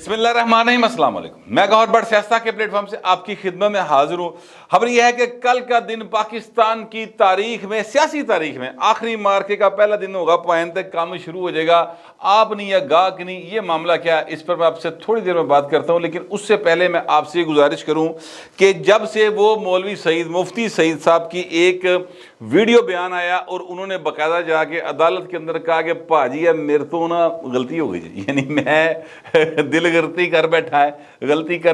बिस्मिल्लाहिर्रहमानिर्रहीम, अस्सलाम वालेकुम। मैं गौहर बट सियासत के प्लेटफॉर्म से आपकी खिदमत में हाजिर हूँ। खबर यह है कि कल का दिन पाकिस्तान की तारीख में, सियासी तारीख में आखिरी मार्के का पहला दिन होगा। पॉइंट तक काम शुरू हो जाएगा। आप नहीं या गाहक नहीं, ये मामला क्या है, इस पर मैं आपसे थोड़ी देर में बात करता हूँ। लेकिन उससे पहले मैं आपसे गुजारिश करूँ कि जब से वो मौलवी सईद, मुफ्ती सईद साहब की एक वीडियो बयान आया और उन्होंने बाकायदा जाके अदालत के अंदर कहा कि भाजी है मेरे तो ना गलती हो गई, यानी मैं दिल गलती कर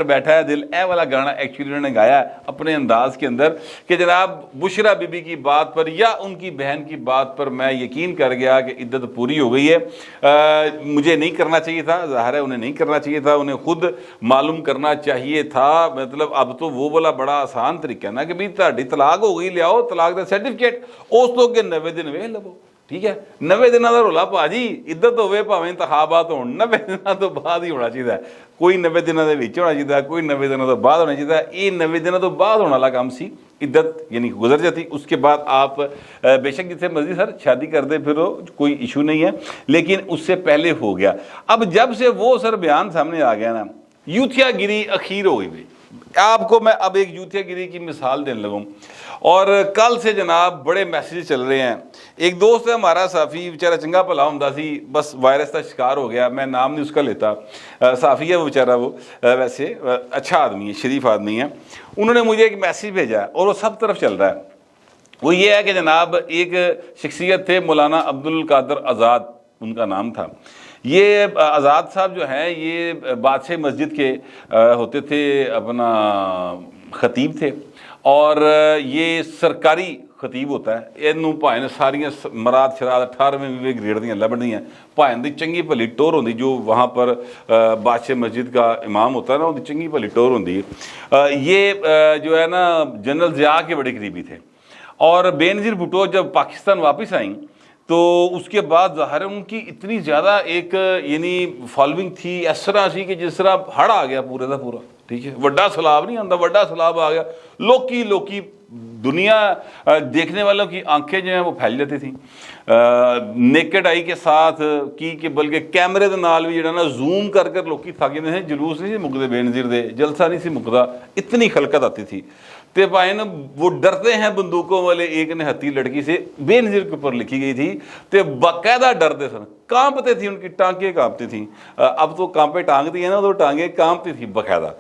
बैठा है दिल, ए वाला गाना एक्चुअली उन्होंने गाया अपने अंदाज के अंदर कि जनाब बुशरा बीबी की बात पर या उनकी बहन की बात पर मैं यकीन कर गया कि इद्दत पूरी हो गई है। मुझे नहीं करना चाहिए था, ज़ाहिर है उन्हें नहीं करना चाहिए था, उन्हें खुद मालूम करना चाहिए था। मतलब अब तो वो वाला बड़ा आसान तरीका है ना कि भाई ताड़ी तलाक हो गई, ले आओ तलाक का सर्टिफिकेट, उस तो के 90 दिन वे लवो, ठीक है। 90 दिन का रोला भाजी, इद्दत होवे भावें इंतखाबात हो, 90 दिन तो बाद ही होना चाहिए। कोई 90 दिनों के विच होना चाहिए, कोई 90 दिनों तो बाद होना चाहिए। ये 90 दिनों तो बाद होने वाला काम सी, इद्दत यानी गुजर जाती, उसके बाद आप बेशक जितने मर्जी सर शादी कर दे, फिर कोई इशू नहीं है, लेकिन उससे पहले हो गया। अब जब से वो सर बयान सामने आ गया ना, यूथियागिरी अखीर हो गई। आपको मैं अब एक यूथियागिरी की मिसाल देने लगूँ। और कल से जनाब बड़े मैसेज चल रहे हैं। एक दोस्त है हमारा साफ़ी, बेचारा चंगा भला होंदा सी, बस वायरस का शिकार हो गया, मैं नाम नहीं उसका लेता। साफ़ी है वो बेचारा, वो वैसे अच्छा आदमी है, शरीफ आदमी है। उन्होंने मुझे एक मैसेज भेजा और वो सब तरफ चल रहा है। वो ये है कि जनाब एक शख्सियत थे मौलाना अब्दुल कादर आज़ाद, उनका नाम था। ये आज़ाद साहब जो हैं ये बादशाह मस्जिद के होते थे, अपना ख़तीब थे, और ये सरकारी खतीब होता है। इनू भाएं सारियां मराद शराद 18वें ग्रेड ਦੀਆਂ ਲੱਭਣੀਆਂ, भाएं दी चंगी भली टोर होंदी, जो वहाँ पर बादशाह मस्जिद का इमाम होता है ना, उनकी चंगी भली टोर होंदी। ये जो है ना जनरल ज़िया के बड़े करीबी थे। और बेनज़ीर भुट्टो जब पाकिस्तान वापस आई तो उसके बाद ज़ाहिर उनकी इतनी ज़्यादा एक यानी फॉलोइंग थी, इस तरह सी कि जिस तरह हड़ आ गया पूरे का पूरा, ठीक है। वड्डा सैलाब नहीं आंदा, वड्डा सैलाब आ गया। लोकी दुनिया देखने वालों की आंखें जो हैं वो फैल जाती थी नेकेड आई के साथ कि बल्कि कैमरे के नाल भी जो ना जूम कर लोग थक जाते हैं। जुलूस नहीं मुकते बेनज़ीर दे, जलसा नहीं सी मुकता, इतनी खलकत आती थी। तो भाई ना वो डरते हैं बंदूकों वाले एक निहत्ती लड़की से, बेनज़ीर के ऊपर लिखी गई थी। तो बाकायदा डरते सन, कांपते थी, उनकी टांगें कांपती थी। अब तो कांपे टांगती है ना, तो टांगें कांपती थी बाकायदा।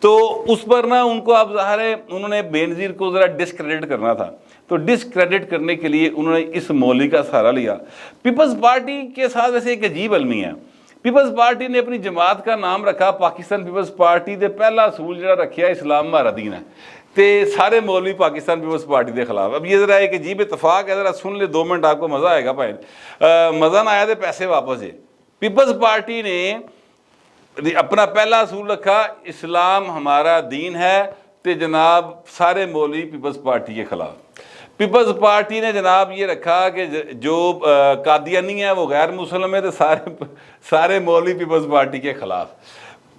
तो उस पर ना उनको अब ज़ाहिर है उन्होंने बेनज़ीर को ज़रा डिस्क्रेडिट करना था। तो डिस्क्रेडिट करने के लिए उन्होंने इस मौलवी का सहारा लिया। पीपल्स पार्टी के साथ वैसे एक अजीब अलमी है। पीपल्स पार्टी ने अपनी जमात का नाम रखा पाकिस्तान पीपल्स पार्टी, दे पहला असूल जो रखा इस्लाम हमारा दीन है, ते सारे मौलवी पाकिस्तान पीपल्स पार्टी के खिलाफ। अब ये ज़रा एक अजीब इतफाक है, ज़रा सुन ले 2 मिनट, आपको मज़ा आएगा भाई। मज़ा ना आया तो पैसे वापस है। पीपल्स पार्टी ने अपना पहला असूल रखा इस्लाम हमारा दीन है, तो जनाब सारे मौलवी पीपल्स पार्टी के खिलाफ। पीपल्स पार्टी ने जनाब ये रखा कि जो कादियानी है वो गैर मुस्लिम है, तो सारे मौलवी पीपल्स पार्टी के खिलाफ।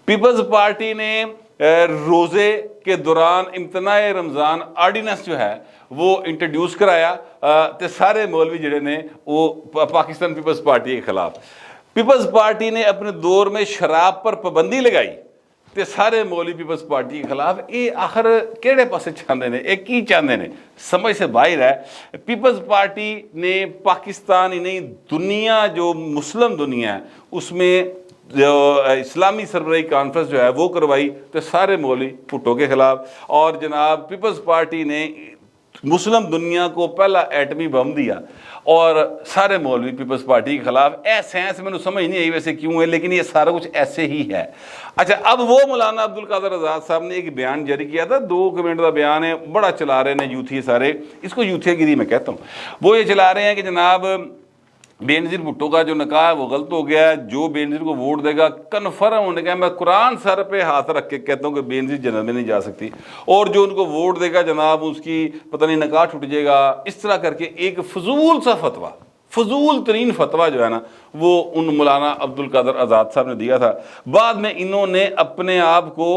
पीपल्स पार्टी ने रोज़े के दौरान इम्तनाए रमज़ान आर्डीनेंस जो है वो इंट्रोड्यूस कराया, तो सारे मौलवी जड़े ने वो पाकिस्तान पीपल्स पार्टी के खिलाफ। पीपल्स पार्टी ने अपने दौर में शराब पर पाबंदी लगाई, तो सारे मौलवी पीपल्स पार्टी के खिलाफ। ये आखिर केड़े पासे चाहते हैं, एक ही चाहते हैं, समझ से बाहर है। पीपल्स पार्टी ने पाकिस्तान ही नहीं, दुनिया जो मुस्लिम दुनिया है उसमें जो इस्लामी सरबराही कॉन्फ्रेंस जो है वो करवाई, तो सारे मौलवी भुट्टो के खिलाफ। और जनाब पीपल्स पार्टी ने मुस्लिम दुनिया को पहला एटमी बम दिया, और सारे मौलवी पीपल्स पार्टी के खिलाफ। ऐसे हैं, मैंने समझ नहीं आई वैसे क्यों है, लेकिन ये सारा कुछ ऐसे ही है। अच्छा, अब वो मौलाना अब्दुल कादर आज़ाद साहब ने एक बयान जारी किया था, 2 मिनट का बयान है, बड़ा चला रहे हैं यूथी सारे, इसको यूथियागिरी मैं कहता हूँ। वो ये चला रहे हैं कि जनाब बेनज़ीर भुट्टो का जो निकाह है वो गलत हो गया है, जो बेनज़ीर को वोट देगा कन्फर्म होने का, मैं कुरान सर पे हाथ रख के कहता हूँ कि बेनज़ीर जन्नत में नहीं जा सकती, और जो उनको वोट देगा जनाब उसकी पता नहीं निकाह छूट जाएगा। इस तरह करके एक फजूल सा फतवा, फजूल तरीन फतवा जो है ना वो उन मौलाना अब्दुल कादर आज़ाद साहब ने दिया था। बाद में इन्होंने अपने आप को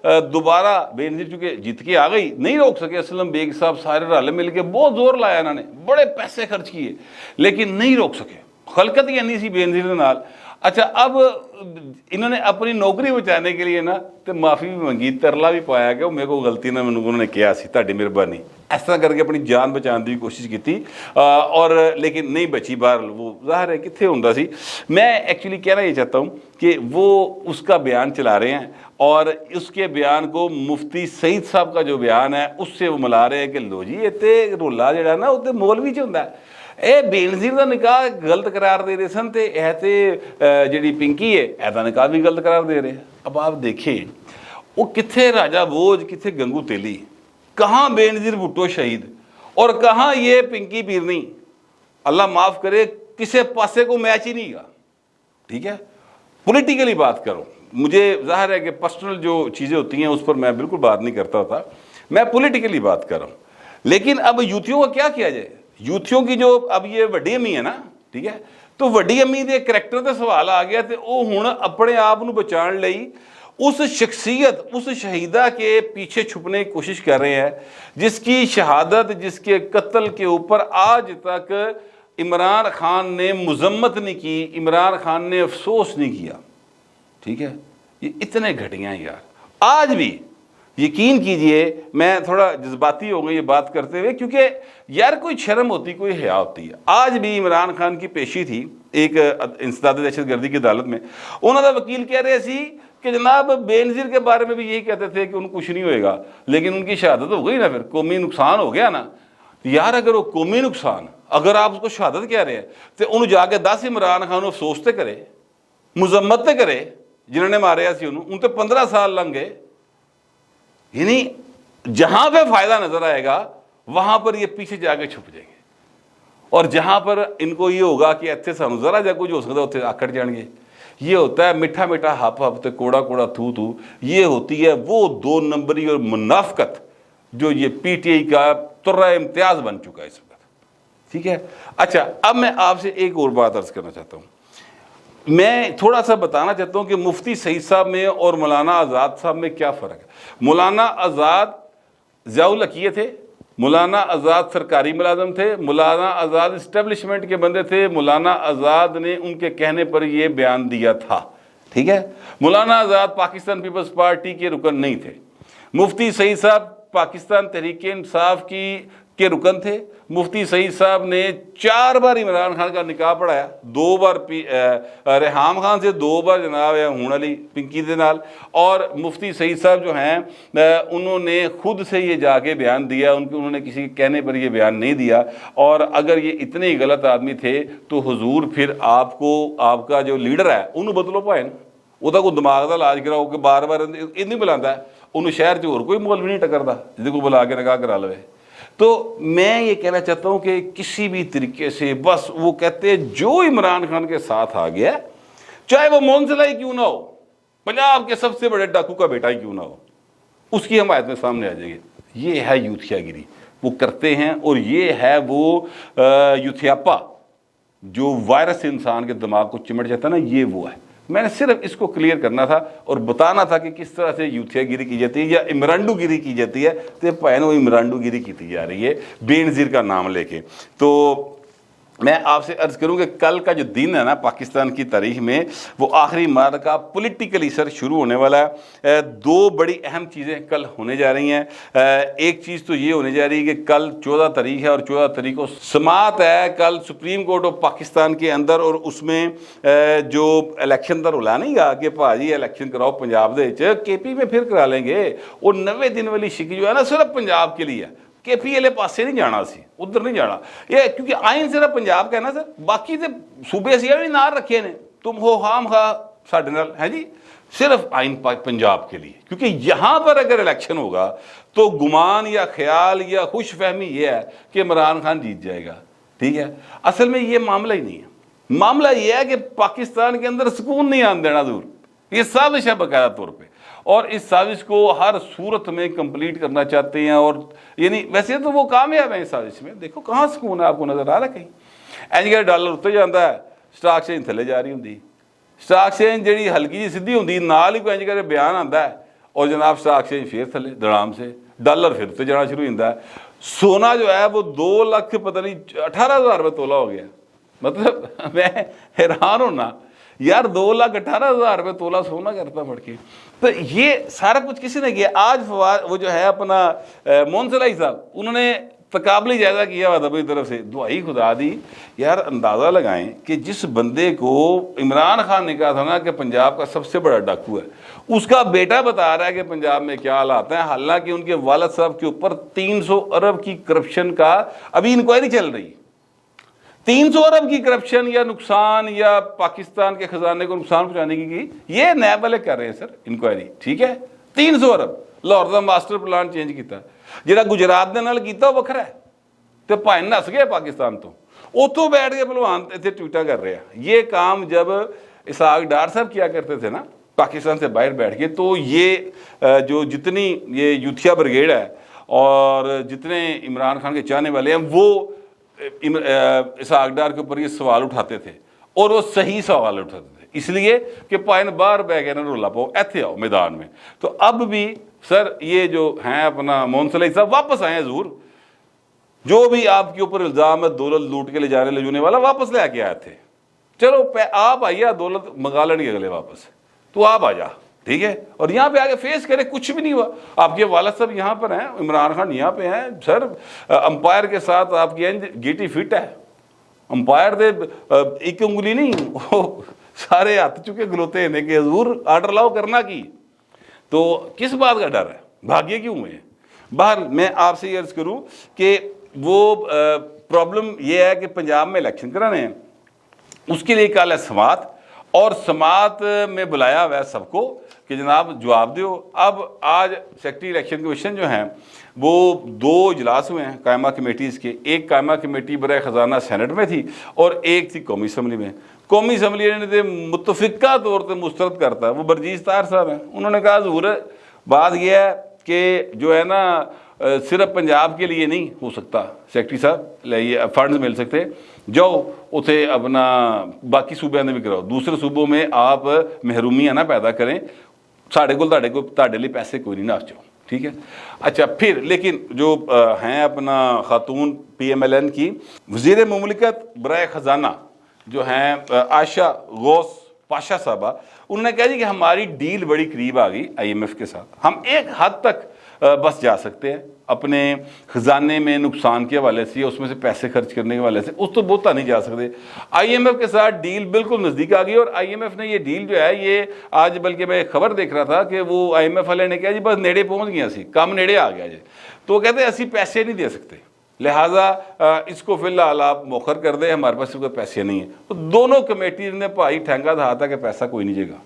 दोबारा, बेनज़ीर चूँकि जीत के आ गई, नहीं रोक सके असलम बेग साहब, सारे रल मिल के बहुत जोर लाया, इन्होंने बड़े पैसे खर्च किए, लेकिन नहीं रोक सके। खलकत ही नहीं सी बेनज़ीर के नाल। अच्छा, अब इन्होंने अपनी नौकरी बचाने के लिए ना तो माफ़ी भी मंगी, तरला भी पाया कि मेरे को गलती ना मैंने उन्होंने किया सी, ताड़ी मेहरबानी, इस तरह करके अपनी जान बचाने की कोशिश की थी और लेकिन नहीं बची बाहर, वो ज़ाहिर है कितने होंदा सी। मैं एक्चुअली कहना ये चाहता हूँ कि वो उसका बयान चला रहे हैं और उसके बयान को मुफ्ती सईद साहब का जो बयान है उससे वो मिला रहे हैं कि लो जी इतने रोला जड़ा ना उत्ते मौलवी च होंदा है। ਇਹ ਬੇਨਜ਼ੀਰ ਦਾ ਨਿਕਾਹ ਗਲਤ करार दे रहे सन, तो यह तो जी पिंकी है ऐसा निकाह भी गलत करार दे रहे हैं। अब आप देखें वो कितने राजा बोझ, कितने गंगू तेली, कहाँ बेनज़ीर भुट्टो शहीद और कहाँ ये पिंकी पीरनी, अल्लाह माफ़ करे किसी पासे को मैच ही नहीं गा। ठीक है, पॉलिटिकली बात करो, मुझे ज़ाहिर है कि पर्सनल जो चीज़ें होती हैं उस पर मैं बिल्कुल बात नहीं करता होता, मैं पॉलिटिकली बात कर रहा हूँ। लेकिन अब यूथियों का क्या किया जाए, यूथियों की जो अब ये वड्डी अम्मी है ना, ठीक है, तो वड्डी अम्मी के करैक्टर का सवाल आ गया तो वो हुण अपने आप को बचाने लई उस शख्सियत, उस शहीदा के पीछे छुपने की कोशिश कर रहे हैं जिसकी शहादत, जिसके कत्ल के ऊपर आज तक इमरान खान ने मजम्मत नहीं की, इमरान खान ने अफसोस नहीं किया। ठीक है, ये इतने घटिया हैं यार। आज भी यकीन कीजिए मैं थोड़ा जज्बाती हो गई ये बात करते हुए, क्योंकि यार कोई शर्म होती, कोई हया होती है। आज भी इमरान खान की पेशी थी एक इंसदाद दहशतगर्दी की अदालत में, उन्होंने वकील कह रहे सी कि जनाब बेनज़ीर के बारे में भी यही कहते थे कि उनको कुछ नहीं होएगा, लेकिन उनकी शहादत हो गई ना, फिर कौमी नुकसान हो गया ना। यार अगर वो कौमी नुकसान, अगर आप उसको शहादत कह रहे हैं तो उन्होंने जाके 10 इमरान खान अफसोस तो करे, मजम्मत तो करे, जिन्होंने मारे सी उन तो 15 साल लंघ गए। यानी जहां पे फायदा नजर आएगा वहां पर ये पीछे जाके छुप जाएंगे और जहां पर इनको ये होगा कि इतने सानू जरा जा कुछ हो सकता उत्थे आकड़ जाएंगे। ये होता है मीठा मीठा हप हप तो कोड़ा कोड़ा थू थू, ये होती है वो 2 नंबरी और मुनाफकत जो ये पीटीआई का तुर्रा इम्तियाज बन चुका है इस वक्त। ठीक है, अच्छा अब मैं आपसे एक और बात अर्ज करना चाहता हूँ। मैं थोड़ा सा बताना चाहता हूँ कि मुफ्ती सईद साहब में और मौलाना आज़ाद साहब में क्या फ़र्क है। मौलाना आज़ाद ज़ियाउल हक़ीक़ थे, मौलाना आज़ाद सरकारी मुलाजम थे, मौलाना आज़ाद इस्टेब्लिशमेंट के बंदे थे, मौलाना आज़ाद ने उनके कहने पर यह बयान दिया था। ठीक है, मौलाना आज़ाद पाकिस्तान पीपल्स पार्टी के रुकन नहीं थे। मुफ्ती सईद साहब पाकिस्तान तहरीक इंसाफ के रुकन थे। मुफ्ती सईद साहब ने 4 बार इमरान खान का निकाह पढ़ाया, 2 बार रेहाम खान से, 2 बार जनाब हूण अली पिंकी दे नाल। और मुफ्ती सईद साहब जो हैं उन्होंने खुद से ये जाके बयान दिया, उन्होंने किसी के कहने पर ये बयान नहीं दिया। और अगर ये इतने ही गलत आदमी थे तो हुजूर फिर आपको आपका जो लीडर है उन्होंने बदलो पाए ना, ਉਹਦਾ ਕੋਈ ਦਿਮਾਗ ਦਾ ਇਲਾਜ ਕਰਾਓ ਕਿ ਬਾਰ-ਬਾਰ ਇਹਨੂੰ ਬੁਲਾਉਂਦਾ, ਉਹਨੂੰ ਸ਼ਹਿਰ 'ਚ ਹੋਰ ਕੋਈ ਮੌਲਵੀ नहीं टकरता ਜਿਹਦੇ को बुला के निकाह करा लवे। तो मैं ये कहना चाहता हूँ कि किसी भी तरीके से बस वो कहते हैं जो इमरान खान के साथ आ गया, चाहे वो मोहनसला ही क्यों ना हो, पंजाब के सबसे बड़े डाकू का बेटा ही क्यों ना हो, उसकी हमायत में सामने आ जाएगी। ये है यूथियागिरी, वो करते हैं। और ये है वो यूथियापा जो वायरस इंसान के दिमाग को चिमट जाता है ना, ये वो है। मैंने सिर्फ इसको क्लियर करना था और बताना था कि किस तरह से यूथियागिरी की जाती है या इमरांडूगिरी की जाती है। तो भैन वो इमरांडूगिरी की जा रही है बेनज़ीर का नाम लेके। तो मैं आपसे अर्ज़ करूँ कि कल का जो दिन है ना पाकिस्तान की तारीख में, वो आखिरी मार्च का पॉलिटिकली सर शुरू होने वाला है। 2 बड़ी अहम चीज़ें कल होने जा रही हैं। एक चीज़ तो ये होने जा रही है कि कल 14 तारीख है और 14 तारीख को समात है कल सुप्रीम कोर्ट ऑफ पाकिस्तान के अंदर। और उसमें जो इलेक्शन का रुला नहीं गा कि भाजी इलेक्शन कराओ पंजाब के केपी में फिर करा लेंगे, वो 90 दिन वाली शिक जो है ना सिर्फ पंजाब के लिए है। केपी वाले पासे नहीं जाना सी, उधर नहीं जाना ये, क्योंकि आइन सिर्फ पंजाब का है ना सर, बाकी तो सूबे असी भी नाल रखे ने, तुम हो खाम खा साडे नाल है जी, सिर्फ आइन पंजाब के लिए। क्योंकि यहाँ पर अगर इलेक्शन होगा तो गुमान या ख्याल या खुश फहमी ये है कि इमरान खान जीत जाएगा। ठीक है, असल में ये मामला ही नहीं है। मामला ये है कि पाकिस्तान के अंदर सुकून नहीं आने देना दूर, ये साजिश है बाकायदा तौर पर। और इस साजिश को हर सूरत में कंप्लीट करना चाहते हैं। और यानी वैसे तो वो कामयाब है इस साजिश में। देखो कहाँ सुकून है, आपको नजर आ रहा है कहीं? इंज डॉलर उत्ते जाता है, स्टॉक एक्सचेंज थले जा रही होंगी, स्टॉक एक्सचेंज जी हल्की जी सीधी होंगी, नाल ही कोई इंज कर बयान आता है और जनाब स्टॉक एक्सचेंज फिर थले दड़ाम से, डॉलर फिर उत्ते जाना शुरू होता है। सोना जो है वो 2 लाख पता नहीं 18,000 रुपये तोला हो गया। मतलब मैं हैरान होना یار 2,18,000 روپے تولہ سونا کرتا پڑ کے. تو یہ سارا کچھ کسی نے کیا. آج وہ جو ہے اپنا مونسلائی صاحب, انہوں نے تقابلی جائزہ کیا ہوا تھا اپنی طرف سے, دعائی خدا دی. یار اندازہ لگائیں کہ جس بندے کو عمران خان نے کہا تھا نا کہ پنجاب کا سب سے بڑا ڈاکو ہے, اس کا بیٹا بتا رہا ہے کہ پنجاب میں کیا حالات ہیں, حالانکہ ان کے والد صاحب کے اوپر 300 ارب کی کرپشن کا ابھی انکوائری چل رہی. 300 ارب کی کرپشن یا نقصان یا پاکستان کے خزانے کو نقصان پہنچانے کی یہ نیب والے کر رہے ہیں سر انکوائری. ٹھیک ہے, 300 ارب لاہور کا ماسٹر پلان چینج کیتا, جہاں گجرات دے نال کیتا وہ وکھرا ہے. تو بھائی نس گئے پاکستان تو, اتوں بیٹھ کے بھلوان اتنے ٹویٹا کر رہے ہیں. یہ کام جب اسحاق ڈار صاحب کیا کرتے تھے نا پاکستان سے باہر بیٹھ کے, تو یہ جو جتنی یہ یوتھیا بریگیڈ ہے اور جتنے عمران خان کے چاہنے والے ہیں وہ اسحاق ڈار کے اوپر یہ سوال اٹھاتے تھے, اور وہ صحیح سوال اٹھاتے تھے, اس لیے کہ پائن باہر بہ گئے نا رولا پاؤ ایتھے آؤ میدان میں. تو اب بھی سر یہ جو ہیں اپنا مونسلائی صاحب واپس آئے ہیں ضرور, جو بھی آپ کے اوپر الزام ہے دولت لوٹ کے لے جانے لے جانے والا واپس لے کے آئے تھے. چلو آپ آئیے, دولت منگا لیں گے اگلے واپس, تو آپ آ جا, ٹھیک ہے, اور یہاں پہ آگے فیس کرے, کچھ بھی نہیں ہوا. آپ کے والد صاحب یہاں پر ہیں, عمران خان یہاں پہ ہیں سر, امپائر کے ساتھ آپ کی گیٹی فٹ ہے. امپائر دے ایک انگلی نہیں, وہ سارے ہاتھ چکے گلوتے ہیں کہ حضور آرڈر لاؤ کرنا کی. تو کس بات کا ڈر ہے, بھاگیے کیوں ہوئے ہیں. باہر میں آپ سے یہ عرض کروں کہ وہ پرابلم یہ ہے کہ پنجاب میں الیکشن کرانے ہیں, اس کے لیے کل ہے سماعت, اور سماعت میں بلایا ہوا ہے سب کو کہ جناب جواب دیو. اب آج سیکرٹری الیکشن کمیشن جو ہیں وہ 2 اجلاس ہوئے ہیں قائمہ کمیٹیز کے. ایک قائمہ کمیٹی برائے خزانہ سینٹ میں تھی اور ایک تھی قومی اسمبلی میں. قومی اسمبلی نے متفقہ طور پر مسترد کرتا ہے, وہ برجیز طاہر صاحب ہیں. انہوں نے کہا ظہور بات یہ ہے کہ جو ہے نا صرف پنجاب کے لیے نہیں ہو سکتا سیکرٹری صاحب, یہ فنڈز مل سکتے, جاؤ اتنے اپنا باقی صوبے میں بھی کراؤ, دوسرے صوبوں میں آپ محرومیاں نہ پیدا کریں, ساڑھے کو تاڑے لیے پیسے کوئی نہیں ناچو. ٹھیک ہے, اچھا پھر لیکن جو ہیں اپنا خاتون PMLN کی وزیر مملکت برائے خزانہ جو ہیں عائشہ غوث پاشا صاحبہ, انہوں نے کہا جی کہ ہماری ڈیل بڑی قریب آ گئی IMF کے ساتھ, ہم ایک حد تک بس جا سکتے ہیں اپنے خزانے میں نقصان کے حوالے سے, اس میں سے پیسے خرچ کرنے کے حوالے سے, اس تو بہتا نہیں جا سکتے. IMF کے ساتھ ڈیل بالکل نزدیک آ گئی, اور IMF نے یہ ڈیل جو ہے یہ آج بلکہ میں خبر دیکھ رہا تھا کہ وہ IMF والے نے کہا جی بس نیڑے پہنچ گیا, سی کام نیڑے آ گیا جی. تو وہ کہتے ہیں اسی پیسے نہیں دے سکتے, لہٰذا اس کو فی الحال آپ موخر کر دیں, ہمارے پاس کوئی پیسے نہیں ہیں. تو دونوں کمیٹیز نے بھائی ٹھینگا دہا تھا کہ پیسہ کوئی نہیں جے گا,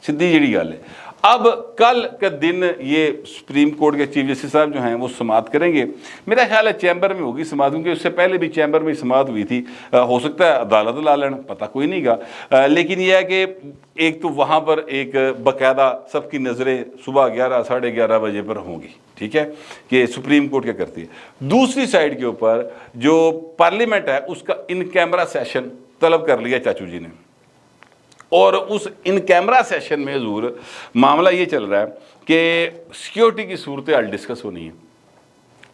سیدھی جڑی گل ہے. اب کل کے دن یہ سپریم کورٹ کے چیف جسٹس صاحب جو ہیں وہ سماعت کریں گے. میرا خیال ہے چیمبر میں ہوگی سماعت, کیونکہ اس سے پہلے بھی چیمبر میں سماعت ہوئی تھی, ہو سکتا ہے عدالت لا لینا, پتہ کوئی نہیں گا. لیکن یہ ہے کہ ایک تو وہاں پر ایک باقاعدہ سب کی نظریں صبح 11 ساڑھے 11 بجے پر ہوں گی, ٹھیک ہے, کہ سپریم کورٹ کیا کرتی ہے. دوسری سائڈ کے اوپر جو پارلیمنٹ ہے اس کا ان کیمرہ سیشن طلب کر لیا چاچو جی نے, اور اس ان کیمرہ سیشن میں حضور معاملہ یہ چل رہا ہے کہ سیکیورٹی کی صورتحال ڈسکس ہونی ہے.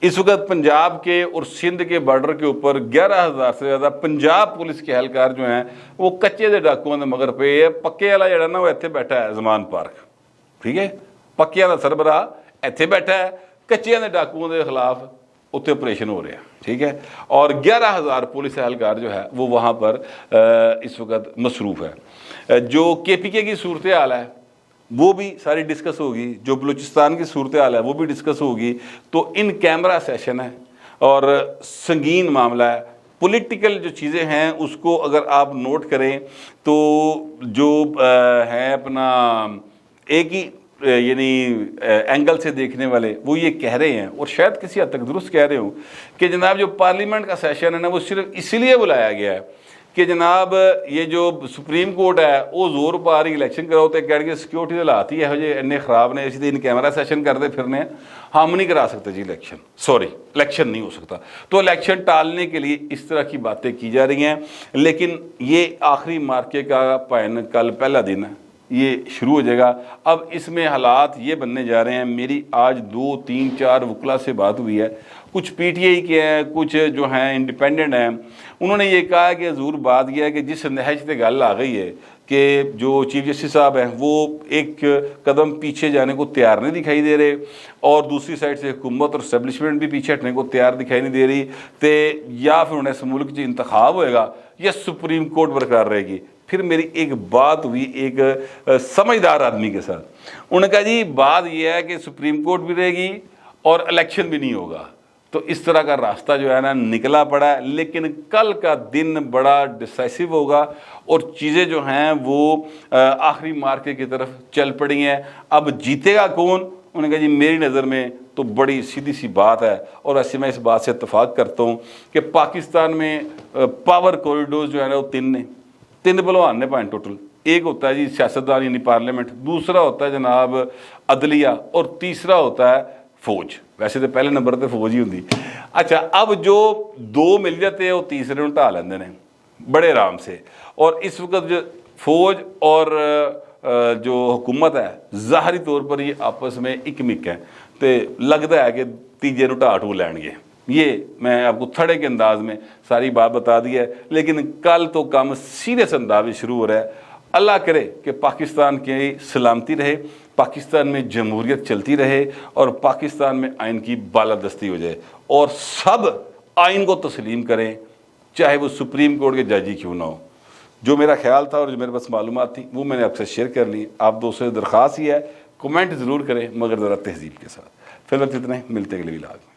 اس وقت پنجاب کے اور سندھ کے بارڈر کے اوپر 11,000 سے زیادہ پنجاب پولیس کے اہلکار جو ہیں وہ کچے دے ڈاکوؤں دے مگر پہ ہے. پکے والا جڑا نا وہ ایتھے بیٹھا ہے زمان پارک, ٹھیک ہے, پکیاں دا سربراہ ایتھے بیٹھا ہے, کچیاں دے ڈاکوؤں دے خلاف اتنے آپریشن ہو رہے ہیں, ٹھیک ہے, اور 11,000 پولیس اہلکار جو ہے وہ وہاں پر اس وقت مصروف ہے. جو KPK کی صورتحال ہے وہ بھی ساری ڈسکس ہوگی, جو بلوچستان کی صورتحال ہے وہ بھی ڈسکس ہوگی. تو ان کیمرہ سیشن ہے اور سنگین معاملہ ہے. پولیٹیکل جو چیزیں ہیں اس کو اگر آپ نوٹ کریں تو جو ہے اپنا ایک ہی یعنی اینگل سے دیکھنے والے وہ یہ کہہ رہے ہیں, اور شاید کسی حد تک درست کہہ رہے ہوں, کہ جناب جو پارلیمنٹ کا سیشن ہے نا وہ صرف اس لیے بلایا گیا ہے کہ جناب یہ جو سپریم کورٹ ہے وہ زور پا رہی الیکشن کراؤ, تو کہہ کے سیکیورٹی دے لاتی ہے جی انہیں خراب نے, اسی ان کیمرہ سیشن کرتے پھرنے, ہم نہیں کرا سکتے جی الیکشن, سوری الیکشن نہیں ہو سکتا. تو الیکشن ٹالنے کے لیے اس طرح کی باتیں کی جا رہی ہیں. لیکن یہ آخری مارکے کا پائن کل پہلا دن ہے, یہ شروع ہو جائے گا. اب اس میں حالات یہ بننے جا رہے ہیں, میری آج 2 3 4 وکلا سے بات ہوئی ہے, کچھ پی ٹی آئی کے ہیں، کچھ جو ہیں انڈیپینڈنٹ ہیں، انہوں نے یہ کہا کہ حضور بات یہ ہے کہ جس نہج تے گل آ گئی ہے کہ جو چیف جسٹس صاحب ہیں وہ ایک قدم پیچھے جانے کو تیار نہیں دکھائی دے رہے، اور دوسری سائڈ سے حکومت اور اسٹیبلشمنٹ بھی پیچھے ہٹنے کو تیار دکھائی نہیں دے رہی، تو یا پھر انہیں اس ملک جو انتخاب ہوئے گا یا سپریم کورٹ برقرار رہے گی۔ پھر میری ایک بات ہوئی ایک سمجھدار آدمی کے ساتھ، انہوں نے کہا جی بات یہ ہے کہ سپریم کورٹ بھی رہے گی اور الیکشن بھی نہیں ہوگا، تو اس طرح کا راستہ جو ہے نا نکلا پڑا ہے، لیکن کل کا دن بڑا ڈیسائسو ہوگا اور چیزیں جو ہیں وہ آخری مارکے کی طرف چل پڑی ہیں۔ اب جیتے گا کون؟ انہوں نے کہا جی میری نظر میں تو بڑی سیدھی سی بات ہے، اور ایسے میں اس بات سے اتفاق کرتا ہوں کہ پاکستان میں پاور کوریڈورز جو ہے نا وہ تین بلوان نے پائیں ٹوٹل۔ ایک ہوتا ہے جی سیاستدان یعنی پارلیمنٹ، دوسرا ہوتا ہے جناب عدلیہ، اور تیسرا ہوتا ہے فوج۔ ویسے تو پہلے نمبر تے فوج ہی ہوندی۔ اچھا اب جو دو مل جاتے ہیں وہ تیسرے نوں ٹھا لیندے نے بڑے آرام سے، اور اس وقت جو فوج اور جو حکومت ہے ظاہری طور پر یہ آپس میں اکمک ہیں، تو لگتا ہے کہ تیجے نوں ٹھا ٹو لین گے۔ یہ میں آپ کو تھڑے کے انداز میں ساری بات بتا دی ہے، لیکن کل تو کام سیریس انداز میں شروع ہو رہا ہے۔ اللہ کرے کہ پاکستان کی سلامتی رہے، پاکستان میں جمہوریت چلتی رہے، اور پاکستان میں آئین کی بالادستی ہو جائے، اور سب آئین کو تسلیم کریں، چاہے وہ سپریم کورٹ کے جج ہی کیوں نہ ہو۔ جو میرا خیال تھا اور جو میرے پاس معلومات تھی وہ میں نے آپ سے شیئر کر لی۔ آپ دوستوں سے درخواست ہی ہے کمنٹ ضرور کریں، مگر ذرا تہذیب کے ساتھ۔ فی الوقت اتنے، ملتے اگلے ولاگ میں۔